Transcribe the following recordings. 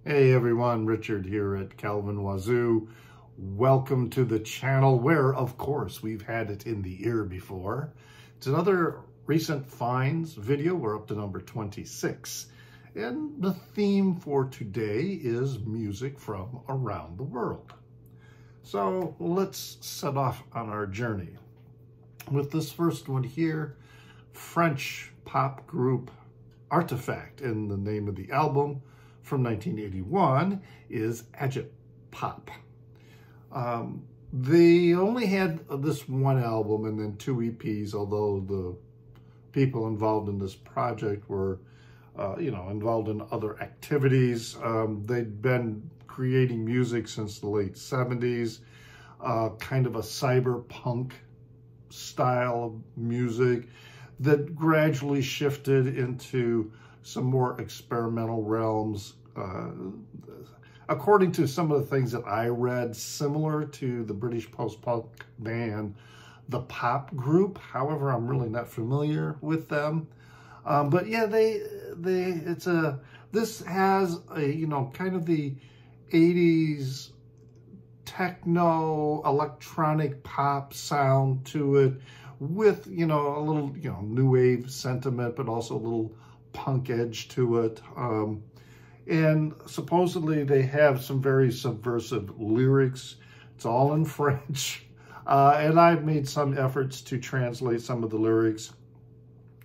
Hey everyone, Richard here at Calvin Wazoo. Welcome to the channel where, of course, we've had it in the ear before. It's another recent finds video. We're up to number 26. And the theme for today is music from around the world. So let's set off on our journey with this first one here, French pop group Artefact, and the name of the album from 1981 is Agit Pop. They only had this one album and then 2 EPs, although the people involved in this project were, involved in other activities. They'd been creating music since the late 70s, kind of a cyberpunk style of music that gradually shifted into some more experimental realms. According to some of the things that I read, similar to the British post-punk band, The Pop Group. However, I'm really not familiar with them. But yeah, this has a, kind of the 80s techno electronic pop sound to it with, a little, new wave sentiment, but also a little punk edge to it. And supposedly they have some very subversive lyrics. It's all in French. And I've made some efforts to translate some of the lyrics.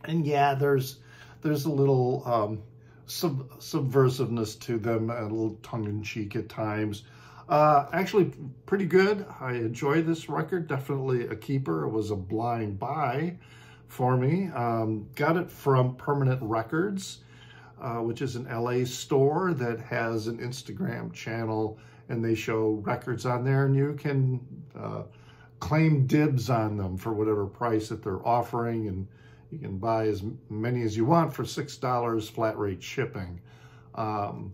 And yeah, there's a little subversiveness to them, a little tongue-in-cheek at times. Actually pretty good. I enjoy this record. Definitely a keeper. It was a blind buy for me. Got it from Permanent Records, which is an LA store that has an Instagram channel, and they show records on there, and you can claim dibs on them for whatever price that they're offering, and you can buy as many as you want for $6 flat rate shipping.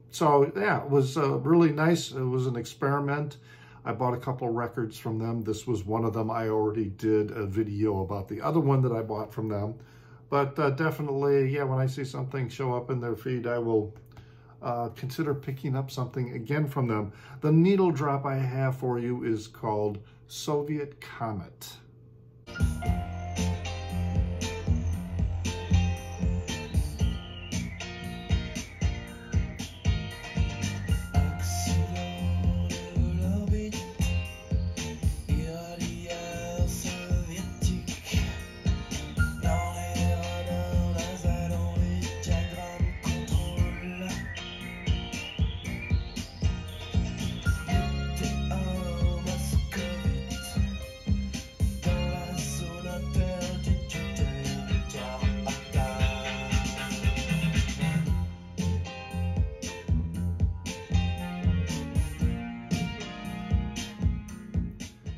So yeah, it was really nice. It was an experiment. I bought a couple records from them. This was one of them. I already did a video about the other one that I bought from them. But definitely, yeah, when I see something show up in their feed, I will consider picking up something again from them. The needle drop I have for you is called Soviet Comet.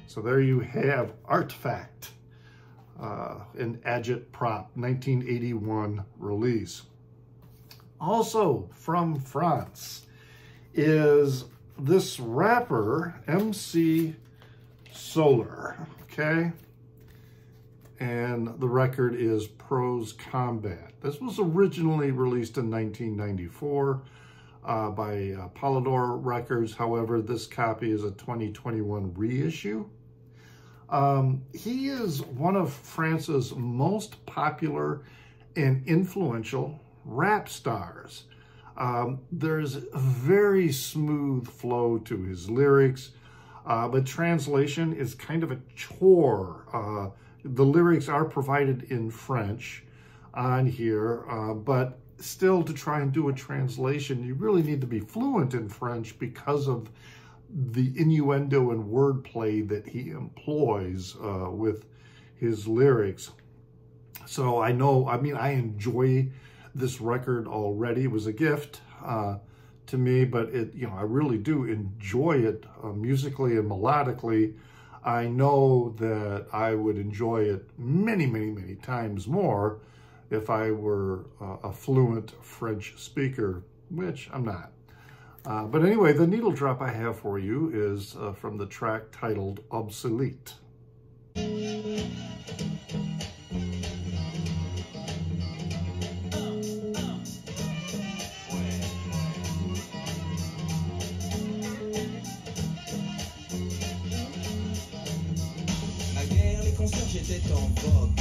So there you have Artefact, an Agit Prop 1981 release. Also from France is this rapper, MC Solaar, okay? And the record is Prose Combat. This was originally released in 1994 by Polydor Records. However, this copy is a 2021 reissue. He is one of France's most popular and influential rap stars. There's a very smooth flow to his lyrics, but translation is kind of a chore. The lyrics are provided in French on here, but still, to try and do a translation, you really need to be fluent in French because of the innuendo and wordplay that he employs with his lyrics. So I enjoy this record already. It was a gift to me, but I really do enjoy it musically and melodically. I know that I would enjoy it many, many, many times more if I were a fluent French speaker, which I'm not. But anyway, the needle drop I have for you is from the track titled Obsolete. étaient en vogue.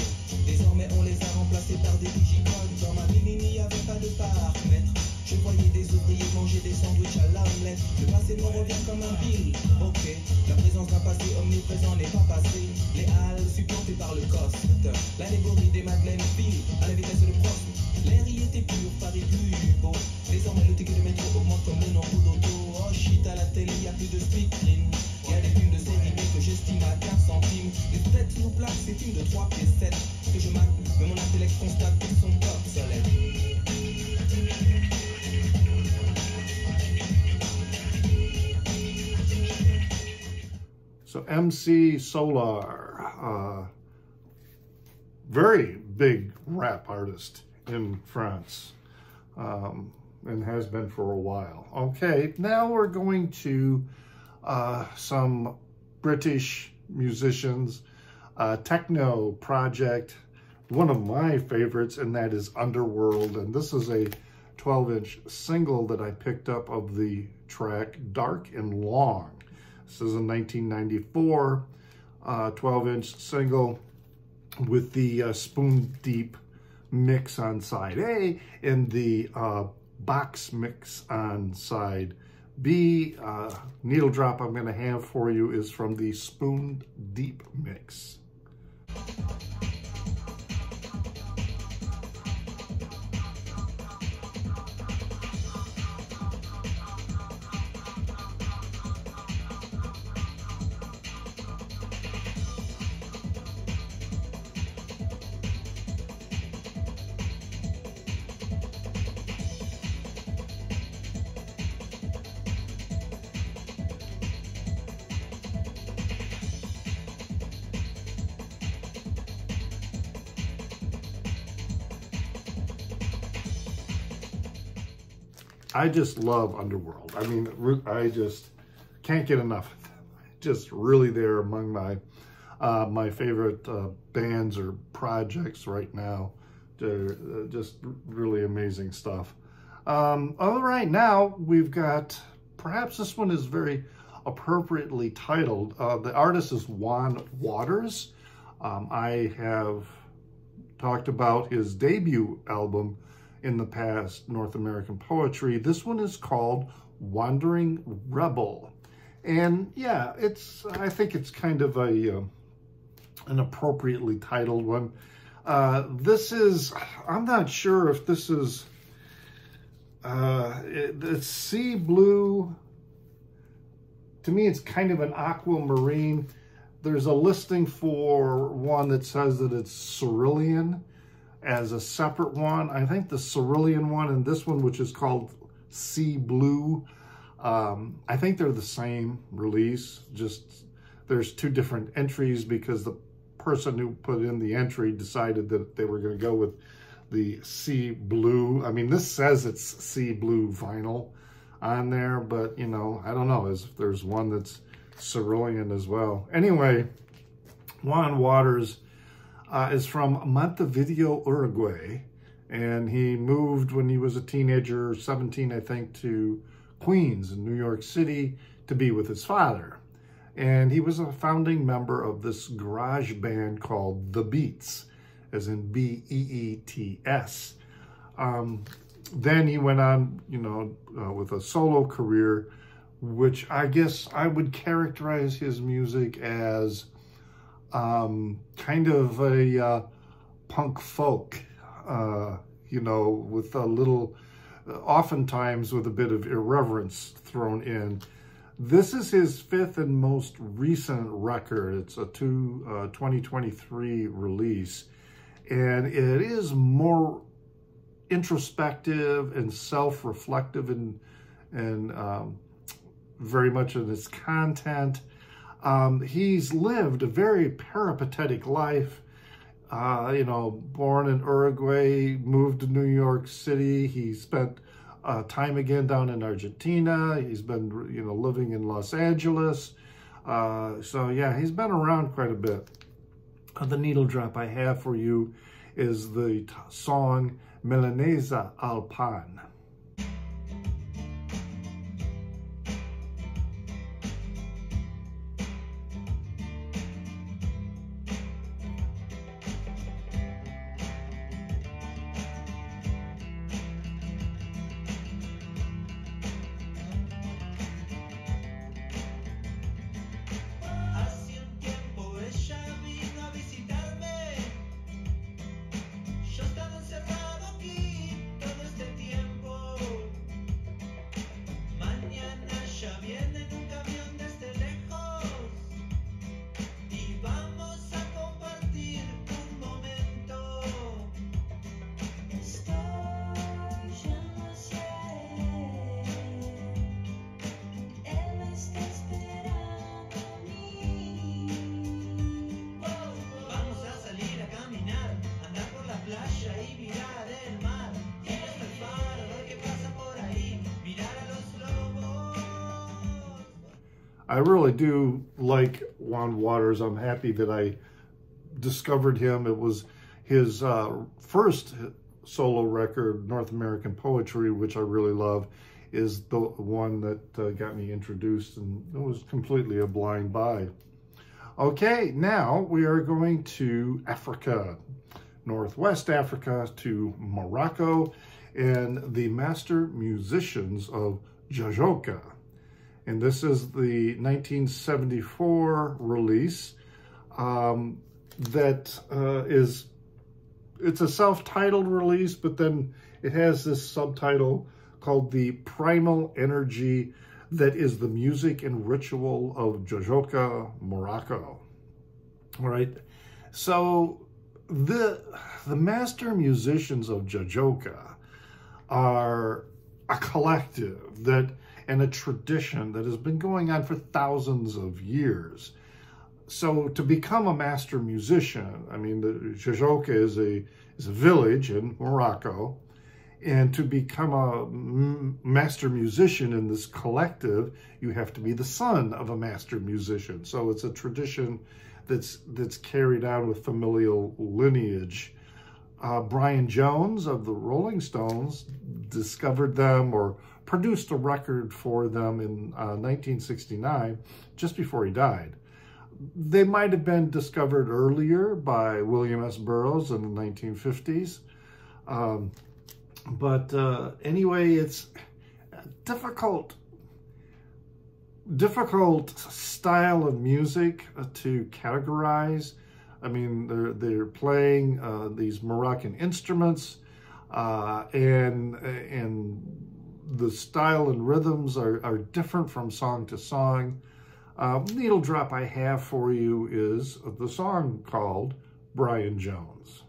Désormais on les a remplacés par des digicodes. Dans ma ville il n'y avait pas de paramètres. Je voyais des ouvriers manger des sandwichs à l'omelette. Le passé me revient comme un bill. Ok, la présence d'un passé omniprésent n'est pas passé. Les halles supplantées par le coste. L'allégorie des madeleines file à la vitesse de prof. L'air y était pur, Paris plus beau. Désormais le ticket de métro augmente comme le nombre d'auto. Oh shit, à la télé y a plus de speakerine. Y a des films de série B que j'estime à 15 centimes. Les têtes nous plaquent ces films de 3 pièces 7 que je mate, mais mon intellect constate qu'ils sont pas obsolètes. So MC Solaar, very big rap artist in France, and has been for a while. Okay, now we're going to some British musicians, techno project, one of my favorites, and that is Underworld. And this is a 12-inch single that I picked up of the track Dark and Long. This is a 1994 12-inch single with the spoon deep mix on side A and the box mix on side B. Needle drop I'm going to have for you is from the spoon deep mix. I just love Underworld. I mean, I just can't get enough of them. Just really there among my my favorite bands or projects right now. They're just really amazing stuff. All right, now we've got, perhaps this one is very appropriately titled. The artist is Juan Wauters. I have talked about his debut album in the past, North American Poetry. This one is called Wandering Rebel. And yeah, I think it's kind of an appropriately titled one. This is, I'm not sure if this is, it's sea blue. To me, it's kind of an aquamarine. There's a listing for one that says that it's cerulean as a separate one. I think the cerulean one and this one, which is called Sea Blue, I think they're the same release. Just there's two different entries because the person who put in the entry decided that they were going to go with the Sea Blue. I mean, this says it's Sea Blue vinyl on there, but you know, I don't know if there's one that's cerulean as well. Anyway, Juan Wauters is from Montevideo, Uruguay, and he moved when he was a teenager, 17, I think, to Queens in New York City to be with his father. And he was a founding member of this garage band called The Beats, as in B-E-E-T-S. Then he went on, you know, with a solo career, which I guess I would characterize his music as kind of a punk folk, you know, with a little, oftentimes with a bit of irreverence thrown in. This is his fifth and most recent record. It's a 2023 release, and it is more introspective and self-reflective and very much in its content. He's lived a very peripatetic life, you know, born in Uruguay, moved to New York City. He spent time again down in Argentina. He's been, you know, living in Los Angeles. So yeah, he's been around quite a bit. The needle drop I have for you is the song Milanesa al Pan. I really do like Juan Wauters. I'm happy that I discovered him. It was his first solo record, North American Poetry, which I really love, is the one that got me introduced, and it was completely a blind buy. Okay, now we are going to Africa, Northwest Africa, to Morocco, and the Master Musicians of Jajouka. And this is the 1974 release it's a self-titled release, but then it has this subtitle called The Primal Energy That is the Music and Ritual of Jajouka, Morocco. All right, so the Master Musicians of Jajouka are a collective and a tradition that has been going on for thousands of years. So to become a master musician, I mean, the Jajouka is a village in Morocco, and to become a master musician in this collective, you have to be the son of a master musician. So it's a tradition that's carried on with familial lineage. Brian Jones of the Rolling Stones discovered them or produced a record for them in 1969, just before he died. They might have been discovered earlier by William S. Burroughs in the 1950s. Anyway, it's a difficult style of music to categorize. I mean, they're playing these Moroccan instruments, and the style and rhythms are different from song to song. Needle drop I have for you is the song called Brian Jones.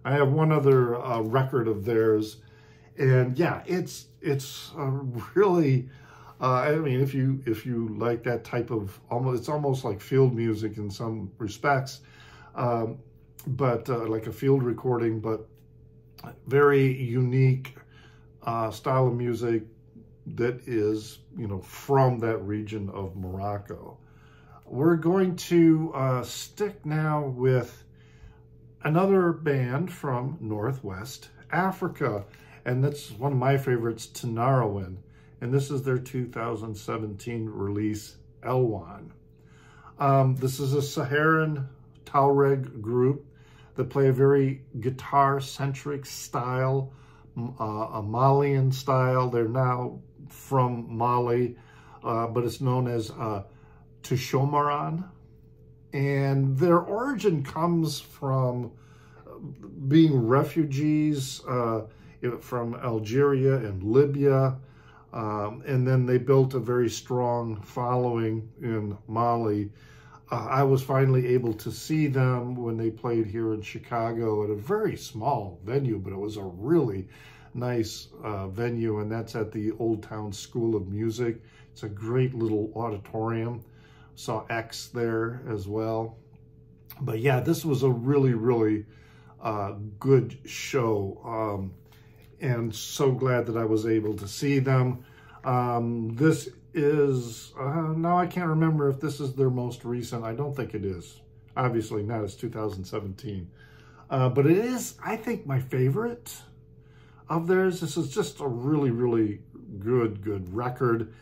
I have one other record of theirs, and yeah, it's really. I mean, if you like that type of it's almost like field music in some respects, but like a field recording, but very unique style of music that is, you know, from that region of Morocco. We're going to stick now with another band from Northwest Africa, and that's one of my favorites, Tinariwen, and this is their 2017 release, Elwan. This is a Saharan Tuareg group that play a very guitar-centric style, a Malian style. They're now from Mali, but it's known as Tushomaran. And their origin comes from being refugees from Algeria and Libya. And then they built a very strong following in Mali. I was finally able to see them when they played here in Chicago at a very small venue, but it was a really nice venue, and that's at the Old Town School of Music. It's a great little auditorium. Saw X there as well. But yeah, this was a really, really good show. And so glad that I was able to see them. This is, now I can't remember if this is their most recent. I don't think it is. Obviously not, it's 2017. But it is, I think, my favorite of theirs. This is just a really, really good record.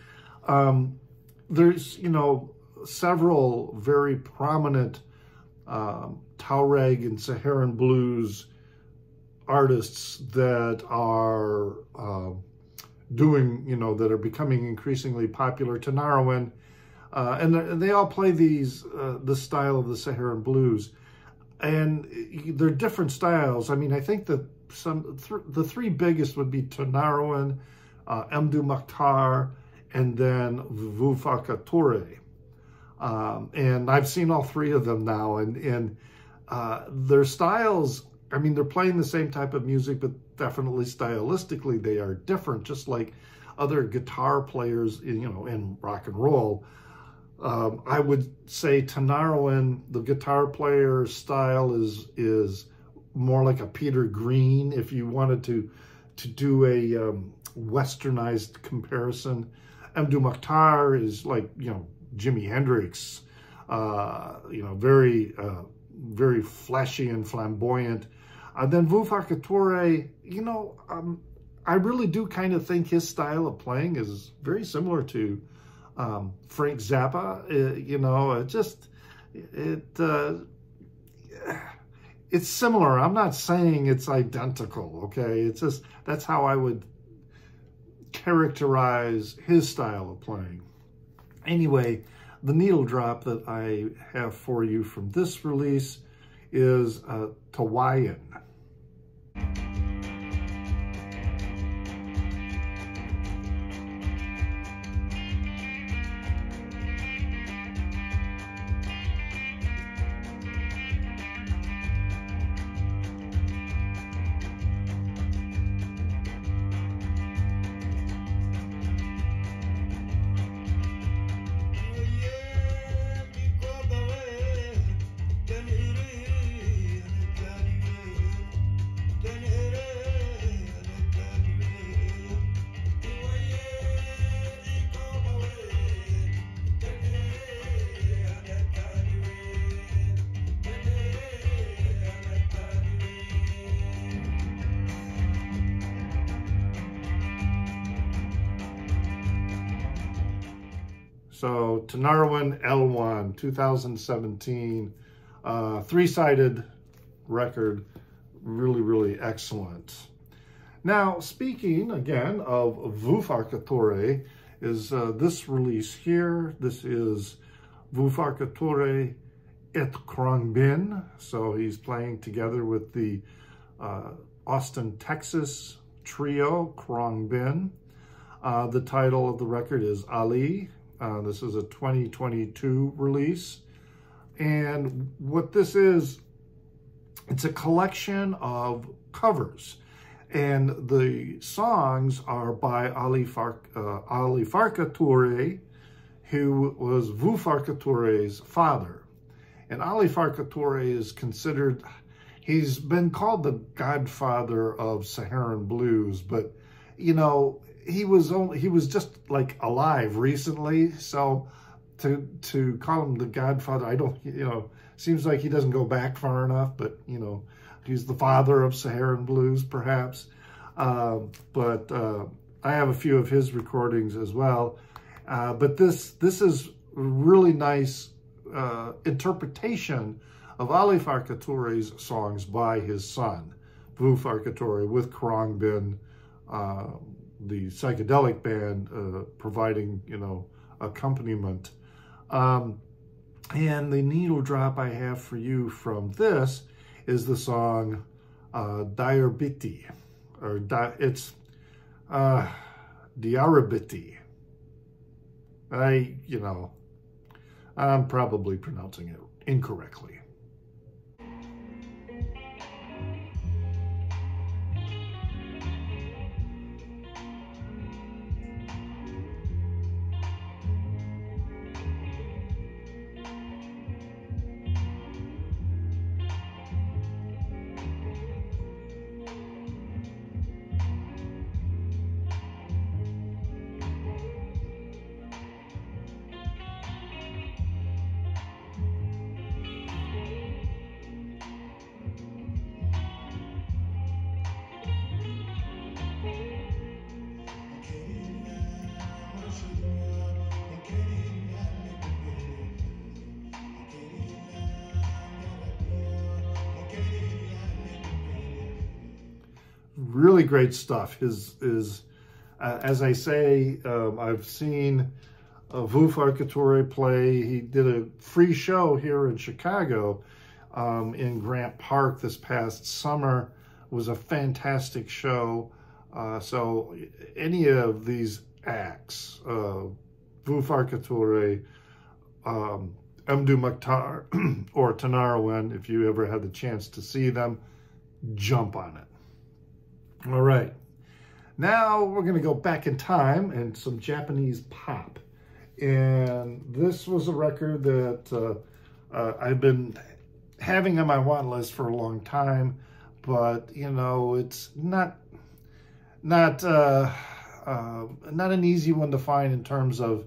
there's, you know, several very prominent Tuareg and Saharan blues artists that are doing, you know, that are becoming increasingly popular. Tinariwen, and they all play these the style of the Saharan blues, and they're different styles. I mean, I think that the three biggest would be Tinariwen, Mdou Mokhtar, and then Vieux Touré. And I've seen all three of them now, and their styles, I mean, they're playing the same type of music, but definitely stylistically they are different, just like other guitar players, you know, in rock and roll. I would say Tinariwen, the guitar player style is more like a Peter Green, if you wanted to do a westernized comparison. Mdou Mokhtar is like, you know, Jimi Hendrix, you know, very flashy and flamboyant. Then Vieux Touré, you know, I really do kind of think his style of playing is very similar to Frank Zappa. You know, it's similar. I'm not saying it's identical, okay? It's just, that's how I would characterize his style of playing. Anyway, the needle drop that I have for you from this release is Tawaiian. So Tinariwen Elwan, 2017, three-sided record, really excellent. Now, speaking again of Vieux Touré, is this release here. This is Vieux Touré et Khruangbin. So he's playing together with the Austin, Texas trio, Khruangbin. The title of the record is Ali. This is a 2022 release. And what this is, it's a collection of covers. And the songs are by Ali Farka Touré, who was Vieux Touré's father. And Ali Farka Touré is considered, he's been called the godfather of Saharan blues, but, you know, he was just like alive recently, so to call him the godfather, I don't, you know, seems like he doesn't go back far enough, but, you know, he's the father of Saharan blues, perhaps. But I have a few of his recordings as well. But this is really nice interpretation of Ali Farka Touré's songs by his son, Vieux Touré, with Khruangbin, the psychedelic band, providing, you know, accompaniment. And the needle drop I have for you from this is the song Diarbiti, or it's Diarabiti. You know, I'm probably pronouncing it incorrectly. really great stuff. As I say, I've seen Vieux Farka play. He did a free show here in Chicago in Grant Park this past summer. It was a fantastic show. So any of these acts, Vieux Farka, Mdu Mukhtar, or Tinariwen, if you ever had the chance to see them, jump on it. All right. Now we're going to go back in time and some Japanese pop. And this was a record that I've been having on my want list for a long time, but you know, it's not an easy one to find in terms of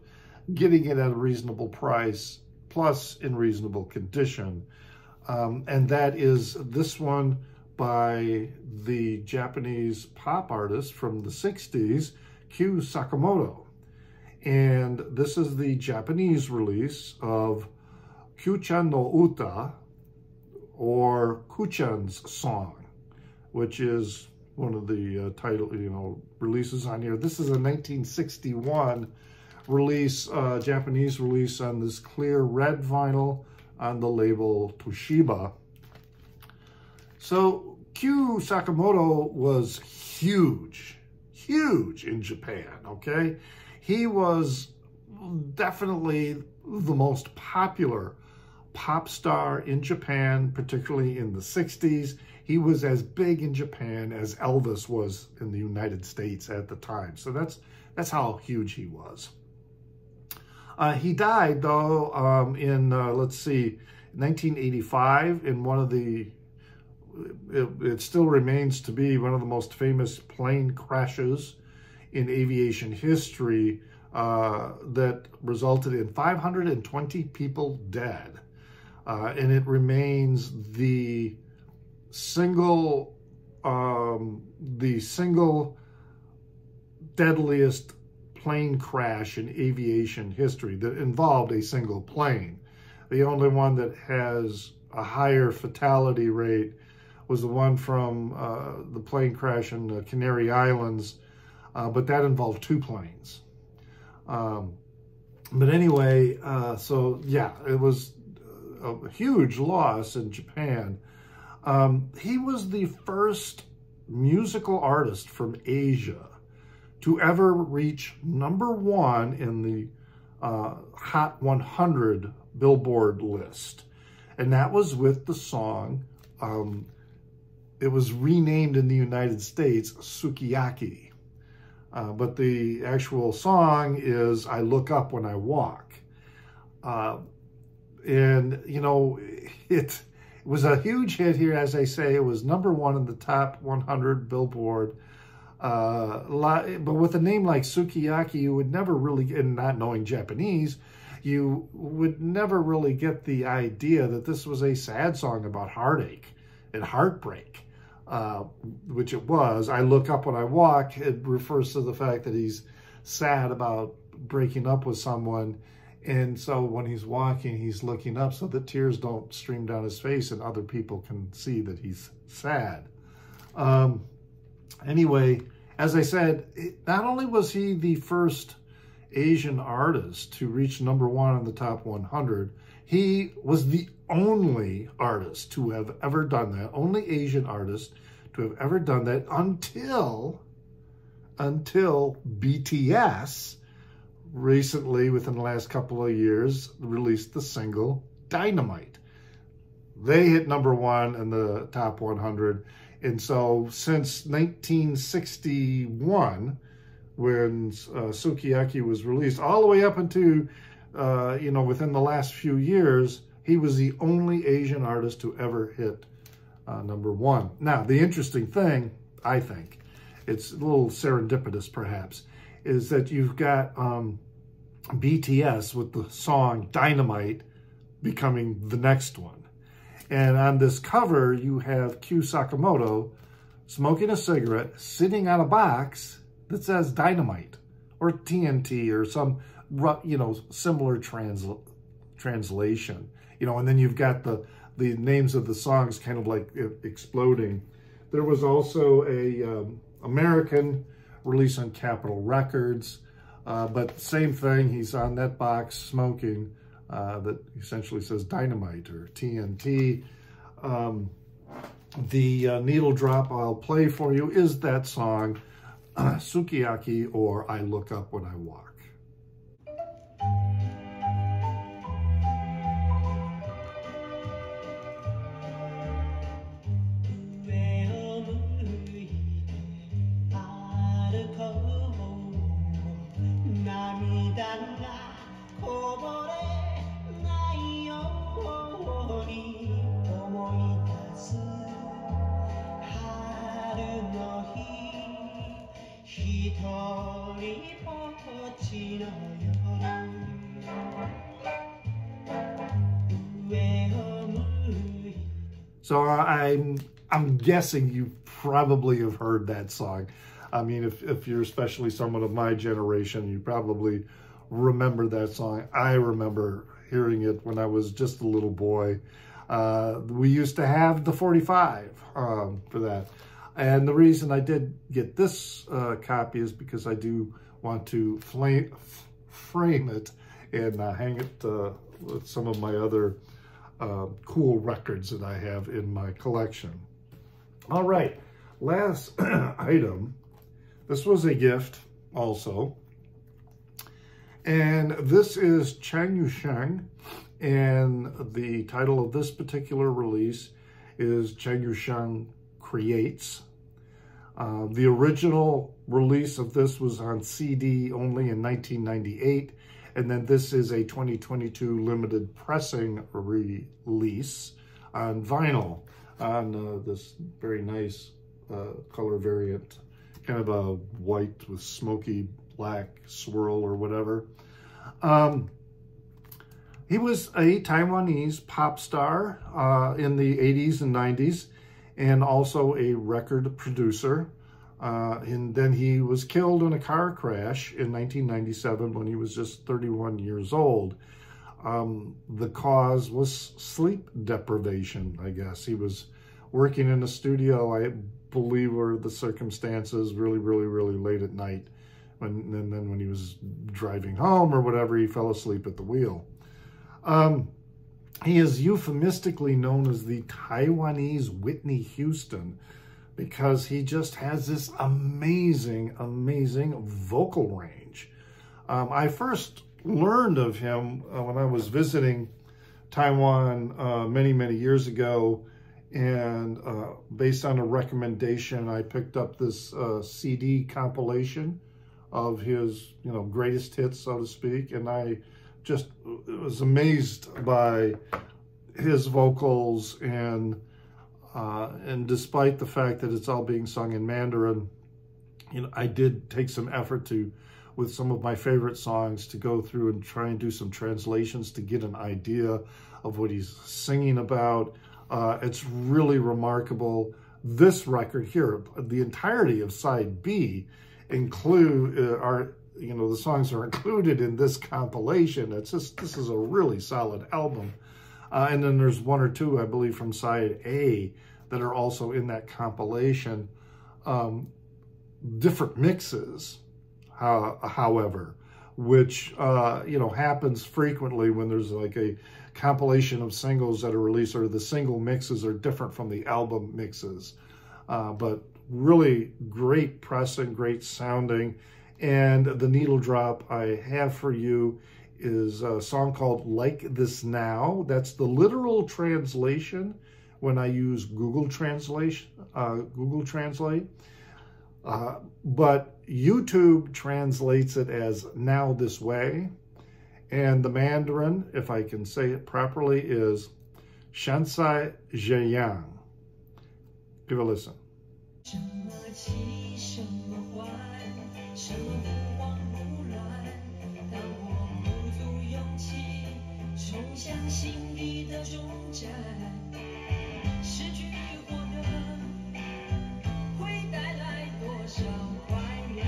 getting it at a reasonable price, plus in reasonable condition. And that is this one by the Japanese pop artist from the 60s, Sakamoto. And this is the Japanese release of Kuchan no Uta, or Kuchan's Song, which is one of the releases on here. This is a 1961 release, Japanese release on this clear red vinyl on the label Toshiba. So Kyū Sakamoto was huge in Japan, okay? He was definitely the most popular pop star in Japan, particularly in the 60s. He was as big in Japan as Elvis was in the United States at the time. So that's how huge he was. He died, though, in, let's see, 1985 in one of the, it still remains to be one of the most famous plane crashes in aviation history that resulted in 520 people dead. And it remains the single deadliest plane crash in aviation history that involved a single plane. The only one that has a higher fatality rate was the one from the plane crash in the Canary Islands, but that involved two planes. But anyway, so yeah, it was a huge loss in Japan. He was the first musical artist from Asia to ever reach #1 in the Hot 100 Billboard list. And that was with the song, it was renamed in the United States, Sukiyaki. But the actual song is I Look Up When I Walk. And, you know, it was a huge hit here, as I say. It was #1 in the top 100 Billboard. But with a name like Sukiyaki, you would never really, and not knowing Japanese, you would never really get the idea that this was a sad song about heartache and heartbreak, which it was. I Look Up When I Walk, it refers to the fact that he's sad about breaking up with someone. And so when he's walking, he's looking up so that tears don't stream down his face and other people can see that he's sad. Anyway, as I said, not only was he the first Asian artist to reach #1 in the top 100, he was the only artist to have ever done that, only Asian artist to have ever done that until BTS recently, within the last couple of years, released the single Dynamite. They hit #1 in the top 100. And so since 1961, when Sukiyaki was released, all the way up into, within the last few years, he was the only Asian artist to ever hit #1. Now, the interesting thing, I think, it's a little serendipitous perhaps, is that you've got BTS with the song Dynamite becoming the next one. And on this cover, you have Kyū Sakamoto smoking a cigarette, sitting on a box that says Dynamite or TNT or some, similar translation. And then you've got the names of the songs kind of like exploding There was also a American release on Capitol Records, but same thing. He's on that box smoking that essentially says Dynamite or TNT. The needle drop I'll play for you is that song, Sukiyaki, or I Look Up When I Walk. So I'm guessing you probably have heard that song. I mean, if you're especially someone of my generation, you probably remember that song. I remember hearing it when I was just a little boy. We used to have the 45 for that. And the reason I did get this copy is because I do want to frame it and hang it with some of my other cool records that I have in my collection. All right, last item. This was a gift also. And this is Chang Yu-Sheng, and the title of this particular release is Chang Yu-Sheng Creates. The original release of this was on CD only in 1998, and then this is a 2022 limited pressing release on vinyl on this very nice color variant, kind of a white with smoky black swirl or whatever. He was a Taiwanese pop star in the 80s and 90s, and also a record producer. And then he was killed in a car crash in 1997 when he was just 31 years old. The cause was sleep deprivation, I guess. He was working in a studio, I believe, were the circumstances really, really, really late at night. And then when he was driving home or whatever, he fell asleep at the wheel. He is euphemistically known as the Taiwanese Whitney Houston because he just has this amazing, amazing vocal range. I first learned of him when I was visiting Taiwan many, many years ago, and based on a recommendation, I picked up this CD compilation of his, greatest hits, so to speak, and I just was amazed by his vocals, and despite the fact that it's all being sung in Mandarin, I did take some effort with some of my favorite songs, to go through and try and do some translations to get an idea of what he's singing about. It's really remarkable. This record here, the entirety of side B, the songs are included in this compilation. This is a really solid album. And then there's one or two, I believe, from side A that are also in that compilation. Different mixes, however, which, happens frequently when there's like a compilation of singles that are released, or the single mixes are different from the album mixes. But really great pressing, great sounding. And the needle drop I have for you is a song called Like This Now. That's the literal translation when I use Google Translate. But YouTube translates it as Now This Way. And the Mandarin, if I can say it properly, is Shansai Zheyang. Give a listen. 什么起，什么坏，什么不慌不乱。当我鼓足勇气，冲向心底的终站，失去与获得，会带来多少快乐？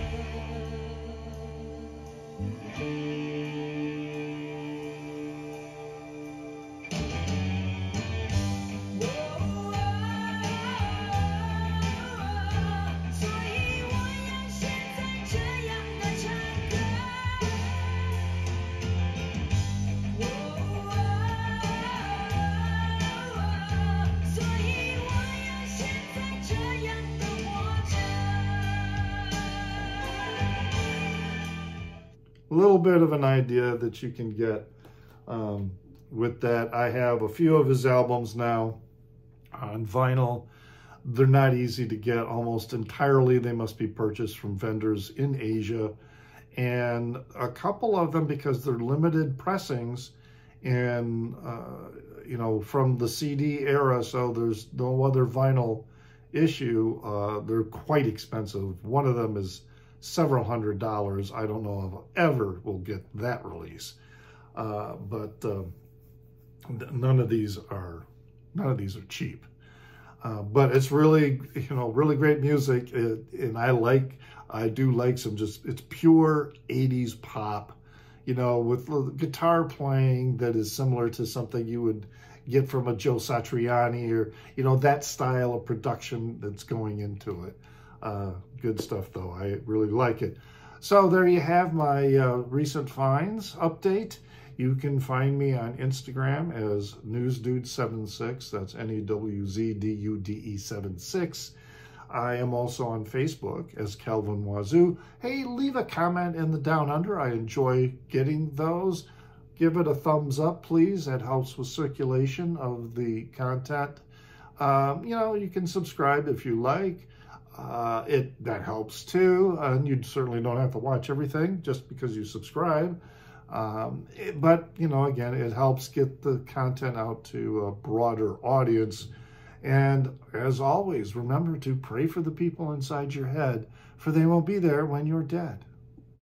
Oh, little bit of an idea that you can get with that. I have a few of his albums now on vinyl. They're not easy to get almost entirely. They must be purchased from vendors in Asia. And a couple of them, because they're limited pressings and, you know, from the CD era, so there's no other vinyl issue, they're quite expensive. One of them is several $100s. I don't know if I ever will get that release. But none of these are cheap. But it's really, you know, really great music, and I do like some it's pure 80s pop, you know, with guitar playing that is similar to something you would get from a Joe Satriani, or, you know, that style of production that's going into it. Good stuff, though. I really like it. So there you have my recent finds update. You can find me on Instagram as NewsDude76. That's NEWZDUDE76. I am also on Facebook as Calvin Wazoo. Hey, leave a comment in the Down Under. I enjoy getting those. Give it a thumbs up, please. That helps with circulation of the content. You know, you can subscribe if you like. That helps too. And you certainly don't have to watch everything just because you subscribe. But, you know, again, it helps get the content out to a broader audience. And as always, remember to pray for the people inside your head, for they won't be there when you're dead.